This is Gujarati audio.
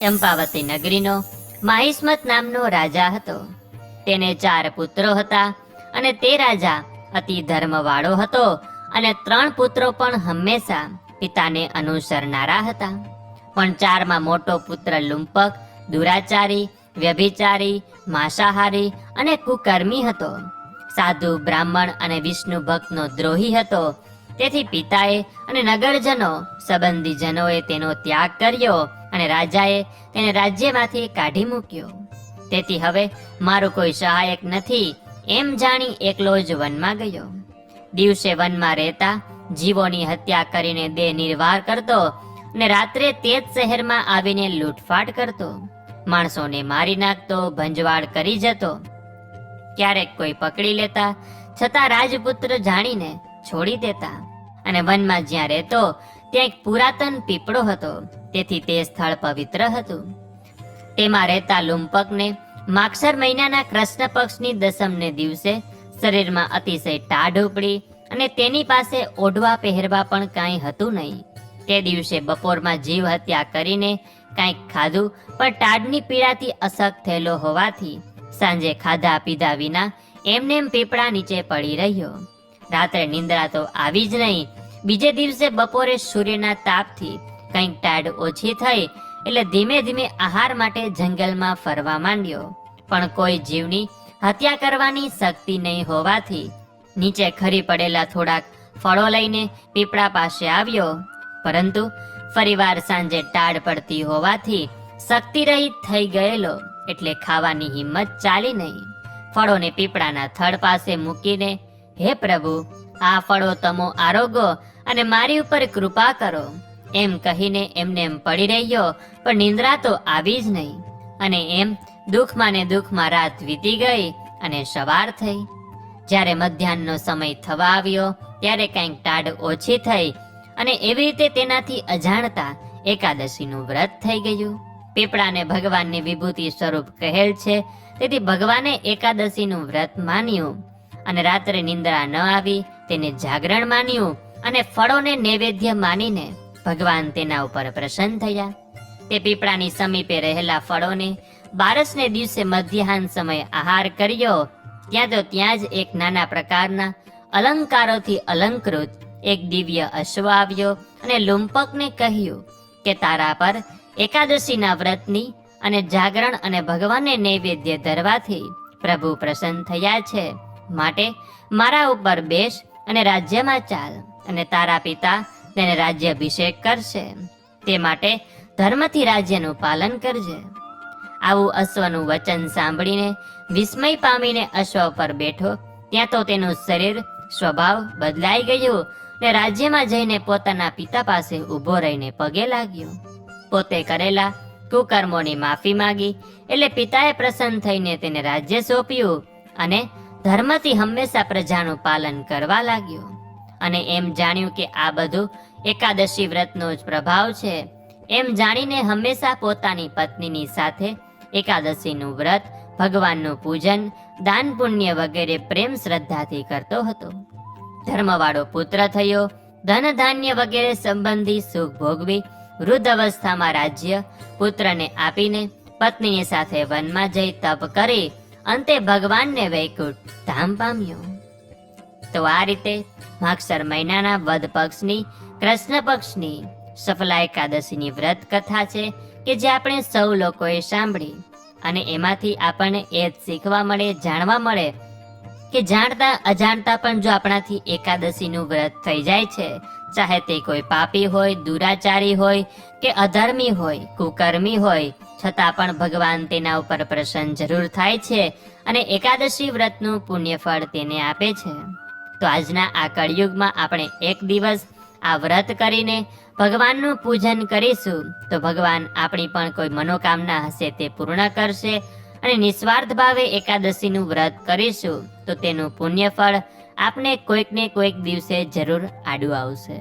ચંપાવતી નગરીનો માહિષ્મત નામનો રાજા હતો. તેને 4 પુત્રો હતા અને તે રાજા અતિ ધર્મવાળો હતો અને 3 પુત્રો પણ હંમેશા પિતાને અનુસરનારા હતા. પણ 4માં મોટો પુત્ર લુંપક, દુરાચારી, વ્યભિચારી, માંસાહારી અને કુકર્મી હતો. સાધુ, બ્રાહ્મણ અને વિષ્ણુ ભક્તનો દ્રોહી હતો. તેથી પિતાએ અને નગરજનો સંબંધીજનોએ તેનો ત્યાગ કર્યો અને રાજાએ તેને રાજ્યમાંથી કાઢી મૂક્યો. તેથી હવે મારું કોઈ સહાયક નથી એમ જાણી એકલો જ વનમાં ગયો. દિવસે વનમાં રહેતા જીવોની હત્યા કરીને દેહ નિર્વાહ કરતો અને રાત્રે તે જ શહેરમાં આવીને લૂંટફાટ કરતો. માણસોને મારી નાખતો, ભંજવાળ કરી જતો. ક્યારેક કોઈ પકડી લેતા છતાં રાજપુત્ર જાણીને છોડી દેતા. અને વનમાં જ્યાં રહેતો ત્યાં એક પુરાતન પીપળો હતો, તેથી તે સ્થળ પવિત્ર હતું. તેમાં રહેતા લુંપકને માગસર મહિનાના કૃષ્ણ પક્ષની દસમને દિવસે શરીરમાં અતિશય ટાઢ ઉપડી અને તેની પાસે ઓઢવા પહેરવા પણ કાંઈ હતું નહીં. તે દિવસે બપોરમાં જીવ હત્યા કરીને કાંઈક ખાધું, પણ ટાઢની પીડાથી અશક્ત થયેલો હોવાથી સાંજે ખાધા પીધા વિના એમનેમ પીપળા નીચે પડી રહ્યો. રાત્રે નિંદ્રા તો આવી જ નહીં. બીજે દિવસે બપોરે સૂર્યના તાપથી કંઈક ટાઢ ઓછી થઈ એટલે ધીમે ધીમે આહાર માટે જંગલમાં ફરવા માંડ્યો. પણ કોઈ જીવની હત્યા કરવાની શક્તિ નહીં હોવાથી નીચે ખરી પડેલા થોડાક ફળો લઈને પીપળા પાસે આવ્યો. પરંતુ ફરીવાર સાંજે ટાઢ પડતી હોવાથી શક્તિ રહિત થઈ ગયેલો એટલે ખાવાની હિંમત ચાલી નહીં. ફળોને પીપળાના થડ પાસે મૂકીને, હે પ્રભુ, આ ફળો તમો આરોગો અને મારી ઉપર કૃપા કરો એમ કહીને એમને એમ પડી રહ્યો. પણ નિંદ્રા તો આવી જ નહીં. અને એમ દુઃખમાં ને દુઃખમાં રાત વીતી ગઈ અને સવાર થઈ. જ્યારે મધ્યાહનનો સમય થવા આવ્યો ત્યારે કંઈક ટાઢ ઓછી થઈ અને એવી રીતે તેનાથી અજાણતા એકાદશીનું વ્રત થઈ ગયું. પીપળાને ભગવાનની વિભૂતિ સ્વરૂપ કહેલ છે, તેથી ભગવાને એકાદશીનું વ્રત માન્યું અને રાત્રે નિંદ્રા ન આવી તેને જાગરણ માન્યું અને ફળોને નૈવેદ્ય માનીને ભગવાન તેના ઉપર પ્રસન્ન થયા. તે પીપળાની સમીપે રહેલા ફળોને બારસને દિવસે મધ્યાહન સમય આહાર કર્યો. ત્યાં તો ત્યાં જ એક નાના પ્રકારના અલંકારોથી અલંકૃત એક દિવ્ય અશ્વ આવ્યો અને લુંપકને કહ્યું કે તારા પર એકાદશીના વ્રતની અને જાગરણ અને ભગવાનને નૈવેદ્ય ધરવાથી પ્રભુ પ્રસન્ન થયા છે. માટે મારા ઉપર બેસ અને રાજ્યમાં ચાલ અને તારા પિતા તેને રાજ્યાભિષેક કરશે. તે માટે ધર્મથી રાજ્યનું પાલન કરજે. આવું અશ્વનું વચન સાંભળીને વિસ્મય પામીને અશ્વ પર બેઠો. ત્યાં તો તેનું શરીર સ્વભાવ બદલાઈ ગયું ને રાજ્યમાં જઈને પોતાના પિતા પાસે ઊભો રહીને પગે લાગ્યો. પોતે કરેલા કુકર્મોની માફી માંગી એટલે પિતાએ પ્રસન્ન થઈને તેને રાજ્ય સોંપ્યું અને ધર્મથી હંમેશા પ્રજાનું પાલન કરવા લાગ્યો. અને એમ જાણ્યું કે આ બધું એકાદશી વ્રતનો જ પ્રભાવ છે. એમ જાણીને હંમેશા પોતાની પત્નીની સાથે એકાદશીનું વ્રત, ભગવાનનું પૂજન, દાન પુણ્ય વગેરે પ્રેમ શ્રદ્ધાથી કરતો હતો. ધર્મવાળો પુત્ર થયો. ધન ધાન્ય વગેરે સંબંધી સુખ ભોગવી વૃદ્ધ અવસ્થામાં રાજ્ય પુત્રને આપીને પત્નીની સાથે વનમાં જઈ તપ કરી અંતે ભગવાનને વૈકુંઠ ધામ પામ્યો. તો આ રીતે માગસર મહિનાના વદ પક્ષની કૃષ્ણ પક્ષની સફલા એકાદશીની વ્રત કથા છે કે જે આપણે સૌ લોકોએ સાંભળી. અને એમાંથી આપણને એ જ શીખવા મળે, જાણવા મળે કે જાણતા અજાણતા પણ જો આપણાથી એકાદશીનું વ્રત થઈ જાય છે, ચાહે તે કોઈ પાપી હોય, દુરાચારી હોય કે અધર્મી હોય, કુકર્મી હોય, છતાં પણ ભગવાન તેના ઉપર પ્રસન્ન જરૂર થાય છે અને એકાદશી વ્રતનું પુણ્યફળ તેને આપે છે. તો આજના આ કળિયુગમાં આપણે એક દિવસ આ વ્રત કરીને ભગવાનનું પૂજન કરીશું તો ભગવાન આપણી પણ કોઈ મનોકામના હશે તે પૂર્ણ કરશે. અને નિસ્વાર્થ ભાવે એકાદશીનું વ્રત કરીશું તો તેનું પુણ્યફળ આપને કોઈક ને કોઈક દિવસે જરૂર આડું આવશે.